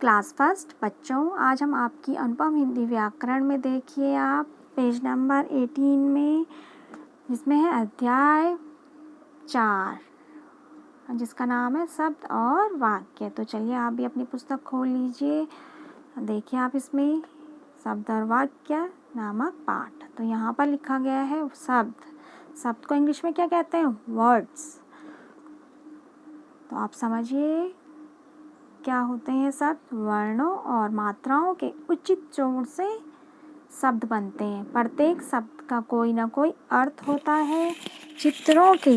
Class first बच्चों, आज हम आपकी अनुपम हिंदी व्याकरण में देखिए आप पेज नंबर 18 में, जिसमें है अध्याय 4 जिसका नाम है शब्द और वाक्य। तो चलिए आप भी अपनी पुस्तक खोल लीजिए, देखिए आप इसमें शब्द और वाक्य नामक पाठ। तो यहाँ पर लिखा गया है शब्द को इंग्लिश में क्या कहते हैं? वर्ड्स। तो आप समझिए क्या होते हैं शब्द? वर्णों और मात्राओं के उचित जोड़ से शब्द बनते हैं। प्रत्येक शब्द का कोई ना कोई अर्थ होता है। चित्रों के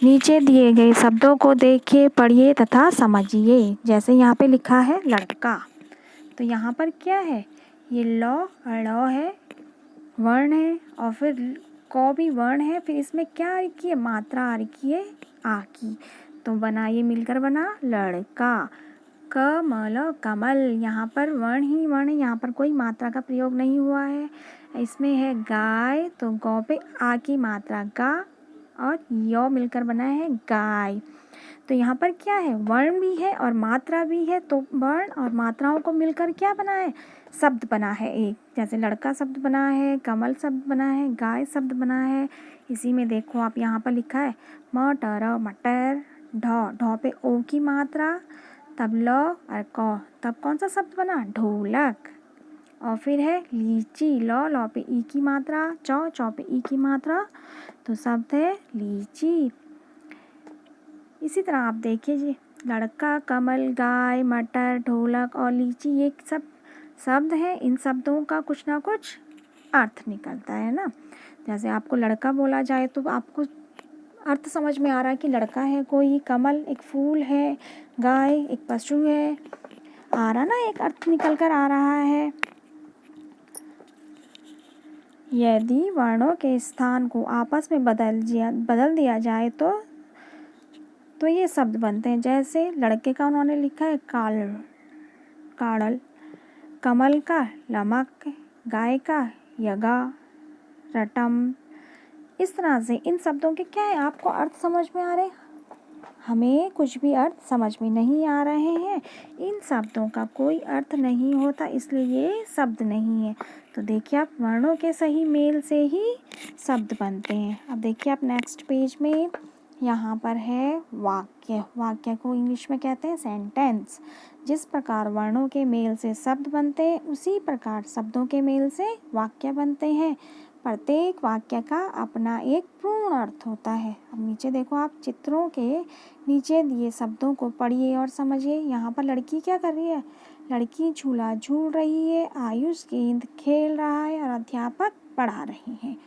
नीचे दिए गए शब्दों को देखिए, पढ़िए तथा समझिए। जैसे यहाँ पे लिखा है लड़का, तो यहाँ पर क्या है? ये लो है, वर्ण है, और फिर को भी वर्ण है। फिर इसमें क्या आ रखी है? मात्रा आ रखी है आ की। तो बना, ये मिलकर बना लड़का। कमल, कमल, यहाँ पर वर्ण ही वर्ण है, यहाँ पर कोई मात्रा का प्रयोग नहीं हुआ है। इसमें है गाय, तो गौ पे आ की मात्रा गा, और यो मिलकर बना है गाय। तो यहाँ पर क्या है? वर्ण भी है और मात्रा भी है। तो वर्ण और मात्राओं को मिलकर क्या बना है? शब्द बना है एक। जैसे लड़का शब्द बना है, कमल शब्द बना है, गाय शब्द बना है। इसी में देखो आप, यहाँ पर लिखा है मटर, मटर, ढो पे ओ की मात्रा, तब लो और को, तब कौन सा शब्द बना? ढोलक। और फिर है लीची, लो पे ई की मात्रा, चौ पे ई की मात्रा, तो शब्द है लीची। इसी तरह आप देखिए जी, लड़का, कमल, गाय, मटर, ढोलक और लीची, ये सब शब्द हैं। इन शब्दों का कुछ ना कुछ अर्थ निकलता है ना। जैसे आपको लड़का बोला जाए तो आपको अर्थ समझ में आ रहा है कि लड़का है कोई, कमल एक फूल है, गाय एक पशु है, आ रहा ना, एक अर्थ निकल कर आ रहा है। यदि वर्णों के स्थान को आपस में बदल दिया जाए तो ये शब्द बनते हैं। जैसे लड़के का उन्होंने लिखा है काड़ल, कमल का लमक, गाय का यगा, रटम। इस तरह से इन शब्दों के क्या है, आपको अर्थ समझ में आ रहे हैं? हमें कुछ भी अर्थ समझ में नहीं आ रहे हैं। इन शब्दों का कोई अर्थ नहीं होता, इसलिए ये शब्द नहीं है। तो देखिए आप, वर्णों के सही मेल से ही शब्द बनते हैं। अब देखिए आप नेक्स्ट पेज में, यहाँ पर है वाक्य। वाक्य को इंग्लिश में कहते हैं सेंटेंस। जिस प्रकार वर्णों के मेल से शब्द बनते हैं, उसी प्रकार शब्दों के मेल से वाक्य बनते हैं। प्रत्येक वाक्य का अपना एक पूर्ण अर्थ होता है। अब नीचे देखो आप, चित्रों के नीचे दिए शब्दों को पढ़िए और समझिए। यहाँ पर लड़की क्या कर रही है? लड़की झूला झूल रही है, आयुष गेंद खेल रहा है और अध्यापक पढ़ा रहे हैं।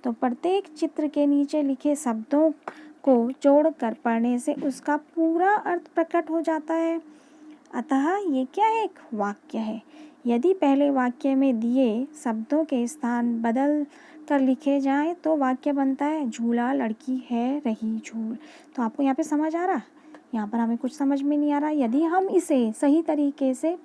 तो प्रत्येक चित्र के नीचे लिखे शब्दों को जोड़कर पढ़ने से उसका पूरा अर्थ प्रकट हो जाता है। अतः ये क्या है? एक वाक्य है। यदि पहले वाक्य में दिए शब्दों के स्थान बदल कर लिखे जाएं तो वाक्य बनता है झूला लड़की है रही झूल। तो आपको यहाँ पे समझ आ रहा? यहाँ पर हमें कुछ समझ में नहीं आ रहा। यदि हम इसे सही तरीके से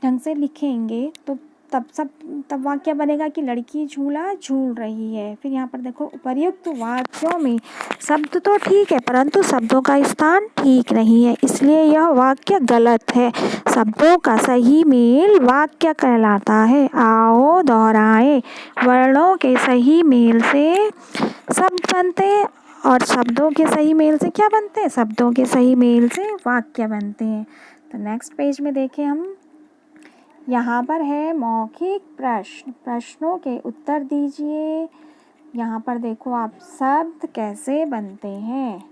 ढंग से लिखेंगे तो तब वाक्य बनेगा कि लड़की झूला झूल रही है। फिर यहाँ पर देखो, उपर्युक्त वाक्यों में शब्द तो ठीक है, परंतु शब्दों का स्थान ठीक नहीं है, इसलिए यह वाक्य गलत है। शब्दों का सही मेल वाक्य कहलाता है। आओ दोहराएं। वर्णों के सही मेल से शब्द बनते हैं और शब्दों के सही मेल से क्या बनते हैं? शब्दों के सही मेल से वाक्य बनते हैं। तो नेक्स्ट पेज में देखें हम, यहाँ पर है मौखिक प्रश्न। प्रश्नों के उत्तर दीजिए। यहाँ पर देखो आप, शब्द कैसे बनते हैं।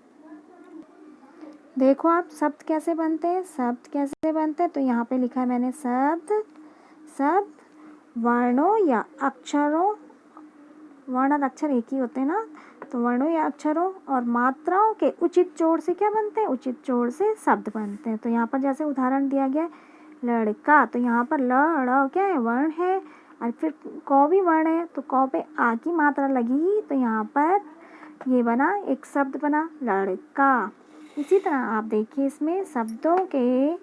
देखो आप, शब्द कैसे बनते हैं, शब्द कैसे बनते हैं। तो यहाँ पे लिखा है मैंने, शब्द वर्णों या अक्षरों, वर्ण और अक्षर एक ही होते हैं ना, तो वर्णों या अक्षरों और मात्राओं के उचित जोड़ से क्या बनते हैं? उचित जोड़ से शब्द बनते हैं। तो यहाँ पर जैसे उदाहरण दिया गया है लड़का, तो यहाँ पर ल क्या है? वर्ण है, और फिर को भी वर्ण है, तो को पे आ की मात्रा लगी, तो यहाँ पर ये बना, एक शब्द बना लड़का। इसी तरह आप देखिए, इसमें शब्दों के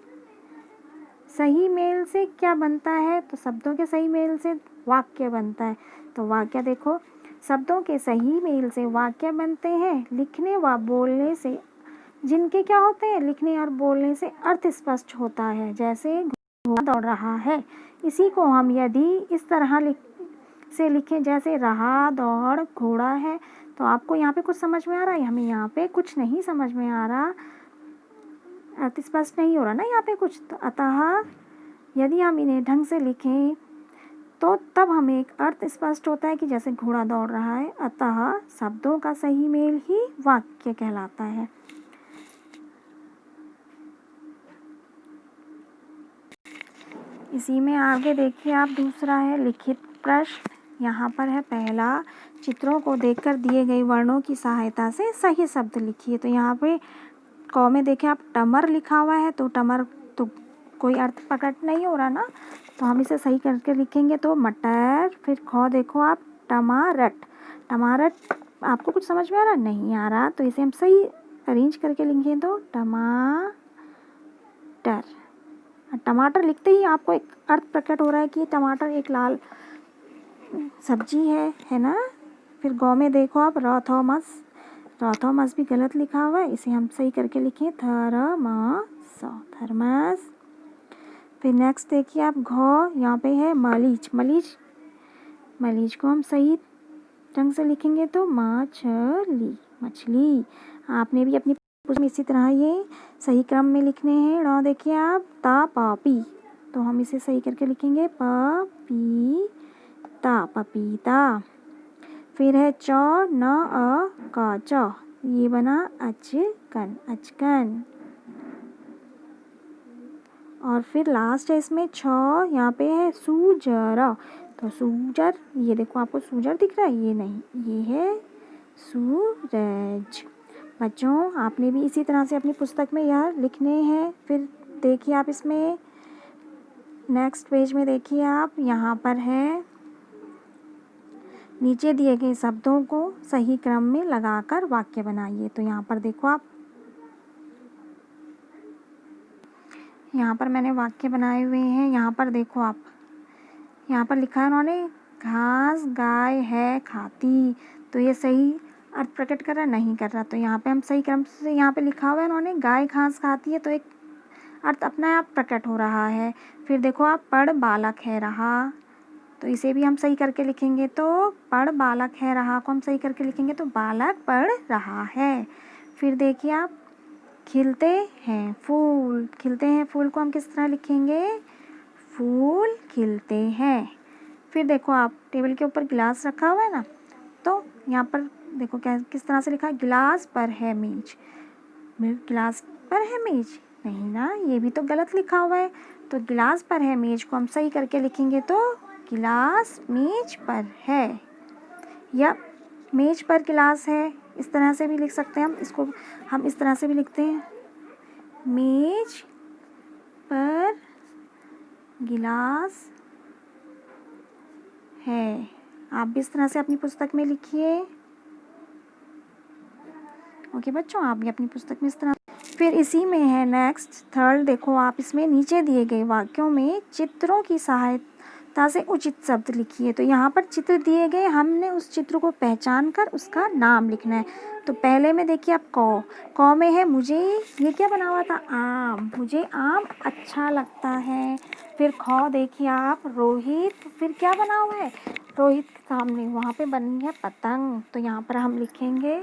सही मेल से क्या बनता है? तो शब्दों के सही मेल से वाक्य बनता है। तो वाक्य देखो, शब्दों के सही मेल से वाक्य बनते हैं लिखने व बोलने से, जिनके क्या होते हैं? लिखने और बोलने से अर्थ स्पष्ट होता है। जैसे घोड़ा दौड़ रहा है। इसी को हम यदि इस तरह से लिखें जैसे रहा दौड़ घोड़ा है, तो आपको यहाँ पे कुछ समझ में आ रहा है? हमें यहाँ पे कुछ नहीं समझ में आ रहा, अर्थ स्पष्ट नहीं हो रहा ना यहाँ पे कुछ। तो अतः यदि हम इन्हें ढंग से लिखें तो तब हमें एक अर्थ स्पष्ट होता है कि जैसे घोड़ा दौड़ रहा है। अतः शब्दों का सही मेल ही वाक्य कहलाता है। इसी में आगे देखिए आप, दूसरा है लिखित प्रश्न। यहाँ पर है पहला, चित्रों को देखकर दिए गए वर्णों की सहायता से सही शब्द लिखिए। तो यहाँ पे क में देखिए आप टमर लिखा हुआ है, तो टमर तो कोई अर्थ प्रकट नहीं हो रहा ना, तो हम इसे सही करके लिखेंगे तो मटर। फिर ख देखो आप, टमारट। टमारट आपको कुछ समझ में आ रहा? नहीं आ रहा, तो इसे हम सही अरेंज करके लिखें तो टमाटर। टमाटर लिखते ही आपको एक अर्थ प्रकट हो रहा है कि टमाटर एक लाल सब्जी है ना। फिर गौ में देखो आप, रॉथोमस। रॉथोमस भी गलत लिखा हुआ है, इसे हम सही करके लिखें थर्मस, थर्मस। फिर नेक्स्ट देखिए आप, घ यहाँ पे है मलीच। मलीच, मलीच को हम सही ढंग से लिखेंगे तो मछली, मछली। आपने भी अपनी पुस्तक में इसी तरह ये सही क्रम में लिखने हैं। ड़ देखिए आप, ता पापी, तो हम इसे सही करके लिखेंगे पपीता, पपीता। फिर है च न अ क च, ये बना अचकन, अचकन। और फिर लास्ट है इसमें छ, यहाँ पे है सूजर। तो सूजर, ये देखो आपको सूजर दिख रहा है? ये नहीं, ये है सूरज। बच्चों आपने भी इसी तरह से अपनी पुस्तक में यह लिखने हैं। फिर देखिए आप इसमें नेक्स्ट पेज में देखिए आप, यहाँ पर है नीचे दिए गए शब्दों को सही क्रम में लगाकर वाक्य बनाइए। तो यहाँ पर देखो आप, यहाँ पर मैंने वाक्य बनाए हुए हैं। यहाँ पर देखो आप, यहाँ पर लिखा है उन्होंने, घास गाय है खाती। तो ये सही अर्थ प्रकट कर रहा नहीं कर रहा? तो यहाँ पे हम सही क्रम से, यहाँ पे लिखा हुआ है उन्होंने गाय घास खाती है, तो एक अर्थ अपने आप प्रकट हो रहा है। फिर देखो आप, पढ़ बालक है रहा, तो इसे भी हम सही करके लिखेंगे तो पढ़ बालक है रहा को हम सही करके लिखेंगे तो बालक पढ़ रहा है। फिर देखिए आप, खिलते हैं फूल। खिलते हैं फूल को हम किस तरह लिखेंगे? फूल खिलते हैं। फिर देखो आप, टेबल के ऊपर गिलास रखा हुआ है ना, तो यहाँ पर देखो क्या किस तरह से लिखा है, गिलास पर है मेज। गिलास पर है मेज नहीं ना, ये भी तो गलत लिखा हुआ है। तो गिलास पर है मेज को हम सही करके लिखेंगे तो गिलास मेज पर है, या मेज पर गिलास है, इस तरह से भी लिख सकते हैं हम। इसको हम इस तरह से भी लिखते हैं, मेज पर गिलास है। आप भी इस तरह से अपनी पुस्तक में लिखिए। ओके बच्चों, आप भी अपनी पुस्तक में इस तरह। फिर इसी में है नेक्स्ट थर्ड, देखो आप इसमें नीचे दिए गए वाक्यों में चित्रों की सहायता से उचित शब्द लिखिए। तो यहाँ पर चित्र दिए गए, हमने उस चित्र को पहचान कर उसका नाम लिखना है। तो पहले में देखिए आप, क में है मुझे, ये क्या बना हुआ था? आम। मुझे आम अच्छा लगता है। फिर ख देखिए आप, रोहित। फिर क्या बना हुआ है? रोहित के सामने वहाँ पे बनी है पतंग, तो यहाँ पर हम लिखेंगे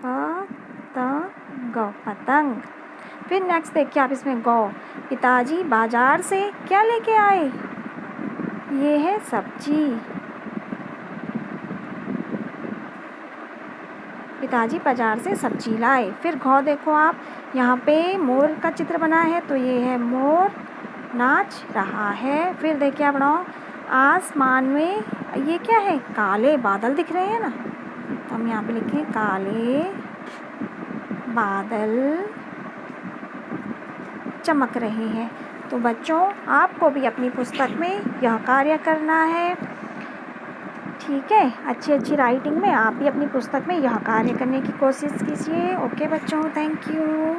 पतंग, पतंग। फिर नेक्स्ट देखिए आप इसमें गौ, पिताजी बाजार से क्या लेके आए? ये है सब्जी। पिताजी बाजार से सब्जी लाए। फिर घौ देखो आप, यहाँ पे मोर का चित्र बना है, तो ये है मोर नाच रहा है। फिर देखिए आप नौ, आसमान में ये क्या है? काले बादल दिख रहे हैं ना, तो हम यहाँ पे लिखें काले बादल चमक रहे हैं। तो बच्चों आपको भी अपनी पुस्तक में यह कार्य करना है, ठीक है? अच्छी अच्छी राइटिंग में आप भी अपनी पुस्तक में यह कार्य करने की कोशिश कीजिए। ओके बच्चों, थैंक यू।